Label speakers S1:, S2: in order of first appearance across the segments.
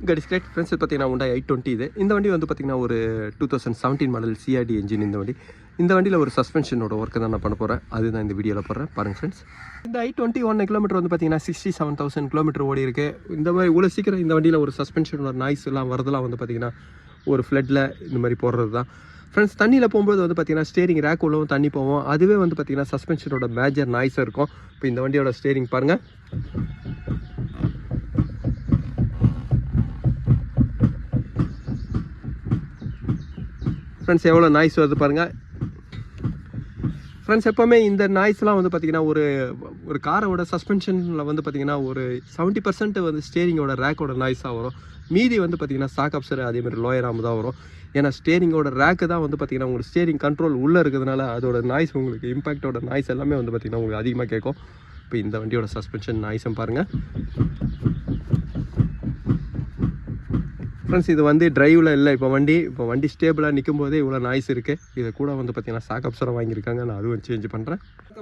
S1: Cut is great friends. பார்த்தீங்கன்னா Hyundai i20 இது. இந்த வண்டி வந்து பார்த்தீங்கன்னா ஒரு 2017 மாடல் சிஆர்டி என்ஜின் இந்த வண்டி. இந்த வண்டியில் ஒரு சஸ்பென்ஷனோட ஒர்க்கு தான் நான் பண்ண போகிறேன். அதுதான் இந்த வீடியோவில் போடுறேன் பாருங்கள் ஃப்ரெண்ட்ஸ். இந்த i20 1 கிலோமீட்டர் வந்து பார்த்தீங்கன்னா 67,000 கிலோமீட்டர் ஓடி இருக்கு. இந்த மாதிரி இவ்வளோ சீக்கிரம் இந்த வண்டியில் ஒரு சஸ்பென்ஷனோட நாய்ஸ் எல்லாம் வரதெல்லாம் வந்து பார்த்தீங்கன்னா ஒரு ஃப்ளட்டில் இந்த மாதிரி போடுறது தான் ஃப்ரெண்ட்ஸ். தண்ணியில் போகும்போது வந்து பார்த்தீங்கன்னா ஸ்டேரிங் ரேக் உள்ளவும் தண்ணி போவோம். அதுவே வந்து பார்த்தீங்கன்னா சஸ்பென்ஷனோட மேஜர் நாய்ஸாக இருக்கும். இப்போ இந்த வண்டியோட ஸ்டேரிங் பாருங்கள். ஃப்ரெண்ட்ஸ் எவ்வளோ நாய்ஸ் வருது பாருங்கள் ஃப்ரெண்ட்ஸ். எப்போவுமே இந்த நாய்ஸ்லாம் வந்து பார்த்திங்கன்னா ஒரு காரோட சஸ்பென்ஷனில் வந்து பார்த்திங்கன்னா ஒரு 70% வந்து ஸ்டேரிங்கோட ரேக்கோட நாய்ஸாக வரும். மீதி வந்து பார்த்திங்கன்னா ஸ்டாக் அப்சர் அதேமாதிரி லோயர் ஆம் தான் வரும். ஏன்னா ஸ்டேரிங்கோட ரேக்கு தான் வந்து பார்த்திங்கன்னா உங்களுக்கு ஸ்டேரிங் கண்ட்ரோல் உள்ளே இருக்கிறதுனால அதோட நாய்ஸ் உங்களுக்கு இம்பேக்டோட நாய்ஸ் எல்லாமே வந்து பார்த்திங்கன்னா உங்களுக்கு அதிகமாக கேட்கும். இப்போ இந்த வண்டியோட சஸ்பென்ஷன் நாய்ஸும் பாருங்கள் ஃப்ரெண்ட்ஸ். இது வந்து டிரைவில் இல்லை. இப்போ வண்டி ஸ்டேபிளாக நிற்கும் போதே இவ்வளோ நாய்ஸ் இருக்குது. இதை கூட வந்து பார்த்தீங்கன்னா ஸ்டாக் அப்சரம் வாங்கியிருக்காங்க. நான் அதுவும் சேஞ்ச் பண்ணுறேன்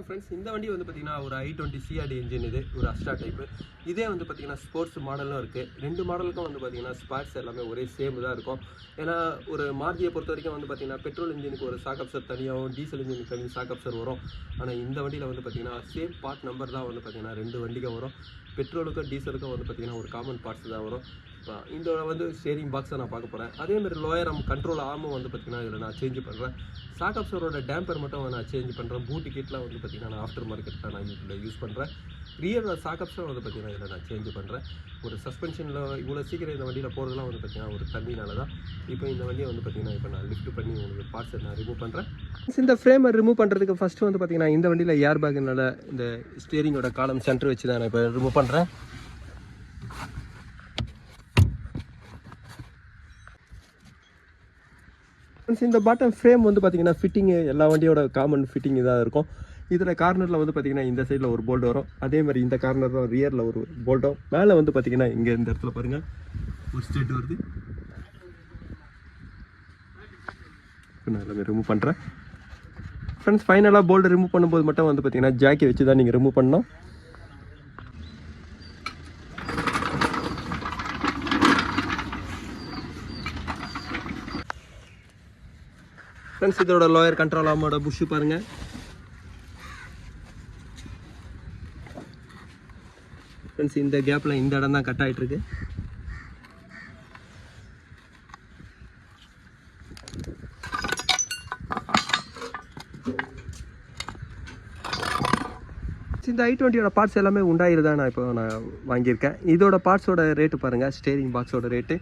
S1: ஃப்ரெண்ட்ஸ். இந்த வண்டி வந்து பார்த்தீங்கன்னா ஒரு i20 சிஆர்டி என்ஜின் இது. ஒரு அஸ்டா டைப்பு. இதே வந்து பார்த்தீங்கன்னா ஸ்போர்ட்ஸ் மாடலும் இருக்குது. ரெண்டு மாடலுக்கும் வந்து பார்த்தீங்கன்னா ஸ்பாட்ஸ் எல்லாமே ஒரே சேம் தான் இருக்கும். ஏன்னா ஒரு மாருதியை பொறுத்த வரைக்கும் வந்து பார்த்தீங்கன்னா பெட்ரோல் இன்ஜினுக்கு ஒரு ஸ்டாக் அப்சர் தனியாகவும் டீசல் இன்ஜினுக்கு தனி ஸ்டாக் அப்சர் வரும். ஆனால் இந்த வண்டியில் வந்து பார்த்தீங்கன்னா சேம் பார்ட் நம்பர் தான் வந்து பார்த்தீங்கன்னா ரெண்டு வண்டிக்கும் வரும். பெட்ரோலுக்கும் டீசலுக்கும் வந்து பார்த்தீங்கன்னா ஒரு காமன் பார்ட்ஸ் தான் வரும். இந்த வந்து ஸ்டேரிங் பாக்ஸை நான் பார்க்க போகிறேன். அதேமாதிரி லோயர் கண்ட்ரோல் ஆர்மும் வந்து பார்த்திங்கன்னா இதில் நான் சேஞ்ச் பண்ணுறேன். ஸ்டாக் அப்சரோட டேம்பர் மட்டும் நான் சேஞ்ச் பண்ணுறேன். பூட்டி கிட்லாம் வந்து பார்த்திங்கன்னா நான் ஆஃப்டர் மார்க்கெட்டில் நான் இதில் யூஸ் பண்ணுறேன். ரியல் ஸ்டாக் அப்சர் வந்து பார்த்திங்கன்னா இதில் நான் சேஞ்ச் பண்ணுறேன். ஒரு சஸ்பென்ஷனில் இவ்வளோ சீக்கிரம் இந்த வண்டியில் போகிறதுலாம் வந்து பார்த்திங்கன்னா ஒரு தண்ணினால தான். இப்போ இந்த வண்டியை வந்து பார்த்திங்கன்னா இப்போ நான் லிஃப்ட் பண்ணி உங்களுக்கு பார்ட்ஸை நான் ரிமூவ் பண்ணுறேன். இந்த ஃப்ரேமை ரிமூவ் பண்ணுறதுக்கு ஃபஸ்ட்டு வந்து பார்த்திங்கன்னா இந்த வண்டியில் ஏர் பேக்குனால இந்த ஸ்டேரிங்கோட காலம் சென்டர் வச்சு தான் நான் இப்போ ரிமூவ் பண்ணுறேன். இந்த பாட்டம் ஃப்ரேம் வந்து பார்த்திங்கன்னா ஃபிட்டிங்கு எல்லா வண்டியோட காமன் ஃபிட்டிங் இதாக இருக்கும். இதில் கார்னரில் வந்து பார்த்திங்கன்னா இந்த சைடில் ஒரு போல்ட் வரும். அதே மாதிரி இந்த கார்னரில் ரியரில் ஒரு போல்ட்டும். மேலே வந்து பார்த்திங்கன்னா இங்கே இந்த இடத்துல பாருங்கள் ஒரு ஸ்டேட் வருது. நான் எல்லாமே ரிமூவ் பண்ணுறேன் ஃப்ரெண்ட்ஸ். ஃபைனலாக போல்டு ரிமூவ் பண்ணும்போது மட்டும் வந்து பார்த்திங்கன்னா ஜாக்கி வச்சு தான் நீங்கள் ரிமூவ் பண்ணணும். ஃப்ரெண்ட்ஸ் இதோட லோயர் கண்ட்ரோல் ஆமோட புஷ்ஷு பாருங்கள். ஃப்ரெண்ட்ஸ் இந்த கேப்பில் இந்த இடம் தான் கட் ஆகிட்டுருக்கு. இந்த i20யோட பார்ட்ஸ் எல்லாமே உண்டாயிரு தான் நான் வாங்கியிருக்கேன். இதோட பார்ட்ஸோட ரேட்டு பாருங்கள். ஸ்டேரிங் பாக்ஸோட ரேட்டு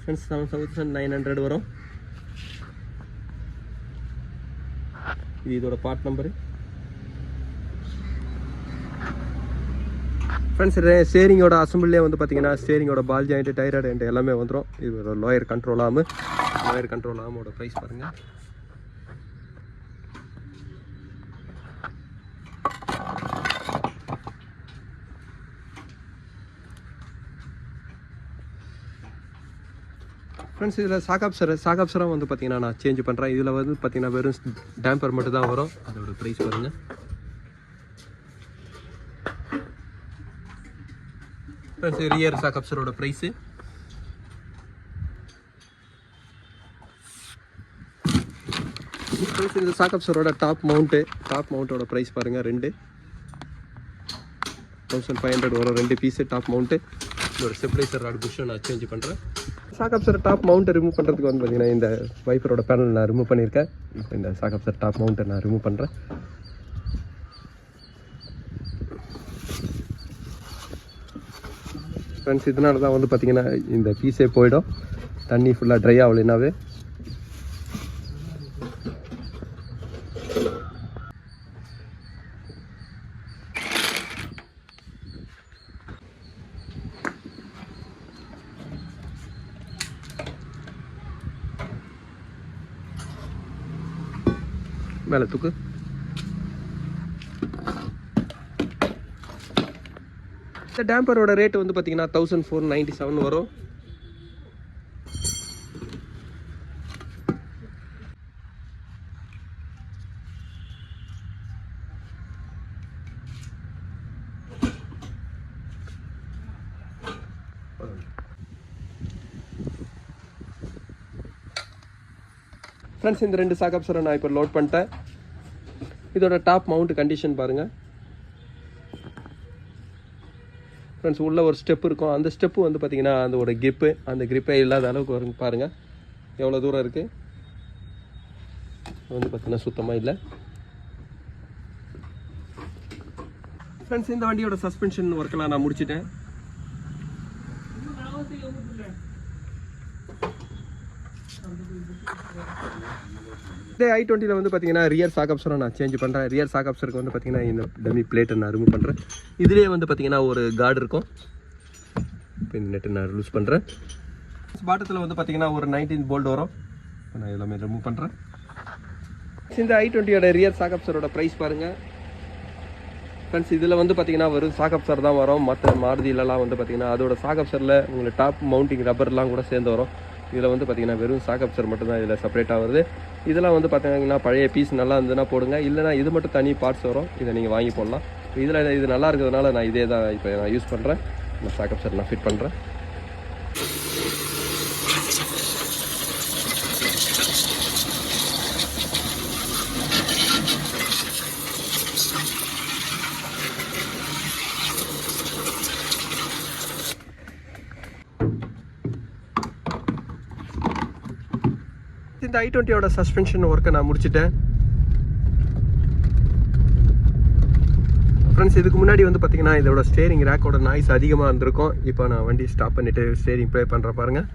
S1: ஃப்ரெண்ட்ஸ் 7,900 வரும். இது இதோட பார்ட் நம்பரு ஃப்ரெண்ட்ஸ். ஸ்டேரிங்கோட அசம்பிளிலே வந்து பார்த்தீங்கன்னா ஸ்டேரிங்கோட பால் ஜாயிண்ட்டு டயர் அண்ட் எல்லாமே வந்துடும். இது ஒரு லோயர் கண்ட்ரோல் ஆமோட ப்ரைஸ் பாருங்கள். ஃப்ரெண்ட்ஸ் இதில் ஸ்டாக் அப்சரம் வந்து பார்த்திங்கன்னா நான் சேஞ்ச் பண்ணுறேன். இதில் வந்து பார்த்திங்கன்னா வெறும் டேம்பர் மட்டும் தான் வரும். அதோட ப்ரைஸ் பாருங்கள். ஃப்ரெண்ட்ஸ் ரியர் ஸ்டாக் அப்சரோட ப்ரைஸு ஃப்ரெண்ட்ஸ் இந்த ஸ்டாக் அப்சரோட டாப் மவுண்ட்டோட ப்ரைஸ் பாருங்கள். 2,500 வரும். 2 பீஸு டாப் மவுண்ட்டு. இதோட ஸ்டெபிளைசர் ராட் புஷ்ஷை நான் சேஞ்ச் பண்ணுறேன். ஸ்டாக் அப்சர் டாப் மவுண்ட்டை ரிமூவ் பண்ணுறதுக்கு வந்து பார்த்திங்கன்னா இந்த வைப்பரோட பேனல் நான் ரிமூவ் பண்ணியிருக்கேன். இப்போ இந்த ஸ்டாக் அப்சர் டாப் மவுண்ட்டை நான் ரிமூவ் பண்ணுறேன். ஃப்ரெண்ட்ஸ் இதனால தான் வந்து பார்த்திங்கன்னா இந்த பீஸே போயிடும். தண்ணி ஃபுல்லாக ட்ரை ஆகலைனாவே. மேலே தூக்கு. இந்த டேம்பரோட ரேட்டு வந்து பார்த்தீங்கன்னா 1,497 வரும். ஃப்ரெண்ட்ஸ் இந்த 2 சாக் அப்சரை நான் இப்போ லோட் பண்ணிட்டேன். இதோட டாப் மவுண்ட் கண்டிஷன் பாருங்கள் ஃப்ரெண்ட்ஸ். உள்ள ஒரு ஸ்டெப் இருக்கும், அந்த ஸ்டெப்பு வந்து பார்த்திங்கன்னா அதோட கிரிப்பு, அந்த கிரிப்பே இல்லாத அளவுக்கு வரும் பாருங்கள். எவ்வளோ தூரம் இருக்குது வந்து பார்த்திங்கன்னா சுத்தமாக இல்லை. ஃப்ரெண்ட்ஸ் இந்த வண்டியோட சஸ்பென்ஷன் ஒர்க்கெல்லாம் நான் முடிச்சிட்டேன். இதே i20 வந்து பார்த்தீங்கன்னா ரியர் சாக் அப்சரை நான் சேஞ்ச் பண்ணுறேன். ரியர் சாக் அப்சருக்கு வந்து பார்த்தீங்கன்னா இந்த டம்மி பிளேட்டை நான் ரிமூவ் பண்ணுறேன். இதுலேயே வந்து பார்த்தீங்கன்னா ஒரு கார்டு இருக்கும். இப்போ இந்த நெட்டை நான் லூஸ் பண்ணுறேன். பாட்டத்தில் வந்து பார்த்தீங்கன்னா ஒரு 19 போல்ட் வரும். நான் எல்லாமே ரிமூவ் பண்ணுறேன். இந்த i20யோட ரியர் சாக் அப்சரோட ப்ரைஸ் பாருங்கள் ஃப்ரெண்ட்ஸ். இதில் வந்து பார்த்தீங்கன்னா வெறும் சாக் அப்சர் தான் வரும். மற்ற மாருதியிலலாம் வந்து பார்த்தீங்கன்னா அதோட சாக் அப்சரில் உங்களுக்கு டாப் மவுண்டிங் ரப்பர்லாம் கூட சேர்ந்து வரும். இதில் வந்து பார்த்தீங்கன்னா வெறும் சாக் அப்சர் மட்டும்தான் இதில் செப்பரேட்டாக வருது. இதெல்லாம் வந்து பார்த்தீங்கன்னா பழைய பீஸ் நல்லா இருந்ததுன்னா போடுங்க, இல்லைனா இது மட்டும் தனி பார்ட்ஸ் வரும், இதை நீங்கள் வாங்கி போடலாம். இதில் இது நல்லா இருக்கிறதுனால நான் இதே தான் இப்போ நான் யூஸ் பண்ணுறேன். இந்த சாக் அப்சர் நான் ஃபிட் பண்ணுறேன். இந்த i20யோட சஸ்பென்ஷன் ஒர்க்கை நான் முடிச்சிட்டேன் ஃப்ரெண்ட்ஸ். இதுக்கு முன்னாடி வந்து பார்த்தீங்கன்னா இதோட ஸ்டேரிங் ரேக்கோட நாய்ஸ் அதிகமாக இருந்திருக்கும். இப்போ நான் வண்டி ஸ்டாப் பண்ணிவிட்டு ஸ்டேரிங் ப்ளே பண்ணுற பாருங்கள்.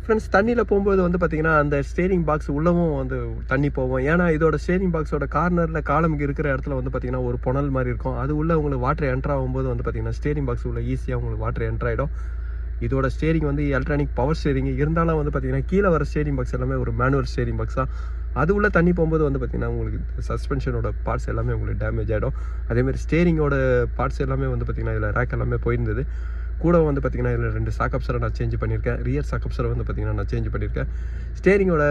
S1: ஃப்ரெண்ட்ஸ் தண்ணியில் போகும்போது வந்து பார்த்தீங்கன்னா அந்த ஸ்டேரிங் பாக்ஸ் உள்ளவும் வந்து தண்ணி போகும். ஏன்னா இதோட ஸ்டேரிங் பாக்ஸோட கார்னரில் காலமுக்கு இருக்கிற இடத்துல வந்து பார்த்தீங்கன்னா ஒரு புனல் மாதிரி இருக்கும். அது உள்ள உங்களுக்கு வாட்டர் என்ட்ரு ஆகும்போது வந்து பார்த்தீங்கன்னா ஸ்டேரிங் பாக்ஸ் உள்ள ஈஸியாக உங்களுக்கு வாட்டர் என்ட்ரு ஆகிடும். இதோட ஸ்டேரிங் வந்து எலக்ட்ரானிக் பவர் ஸ்டேரிங் இருந்தாலும் வந்து பார்த்தீங்கன்னா கீழே வர ஸ்டேரிங் பாக்ஸ் எல்லாமே ஒரு மேனுவல் ஸ்டேரிங் பாக்ஸ் தான். அது உள்ள தண்ணி போகும்போது வந்து பார்த்தீங்கன்னா உங்களுக்கு சஸ்பென்ஷனோட பார்ட்ஸ் எல்லாமே உங்களுக்கு டேமேஜ் ஆகிடும். அதேமாதிரி ஸ்டேரிங்கோட பார்ட்ஸ் எல்லாமே வந்து பார்த்தீங்கன்னா இதில் ரேக் எல்லாமே போயிருந்தது. கூட வந்து பார்த்தீங்கன்னா இதில் 2 சாக் அப்சரை நான் சேஞ்ச் பண்ணியிருக்கேன். ரியர் சாக் அப்சரை வந்து பார்த்தீங்கன்னா நான் சேஞ்ச் பண்ணியிருக்கேன். ஸ்டேரிங்கோட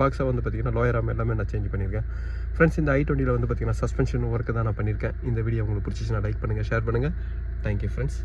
S1: பாக்ஸை வந்து பார்த்தீங்கன்னா லோயர் ஆம் எல்லாமே நான் சேஞ்ச் பண்ணியிருக்கேன். ஃப்ரெண்ட்ஸ் இந்த i20ல் வந்து பார்த்தீங்கன்னா சஸ்பென்ஷன் ஒர்க்கு தான் நான் பண்ணியிருக்கேன். இந்த வீடியோ உங்களுக்கு பிடிச்சிச்சுன்னா லைக் பண்ணுங்கள், ஷேர் பண்ணுங்கள். Thank you friends.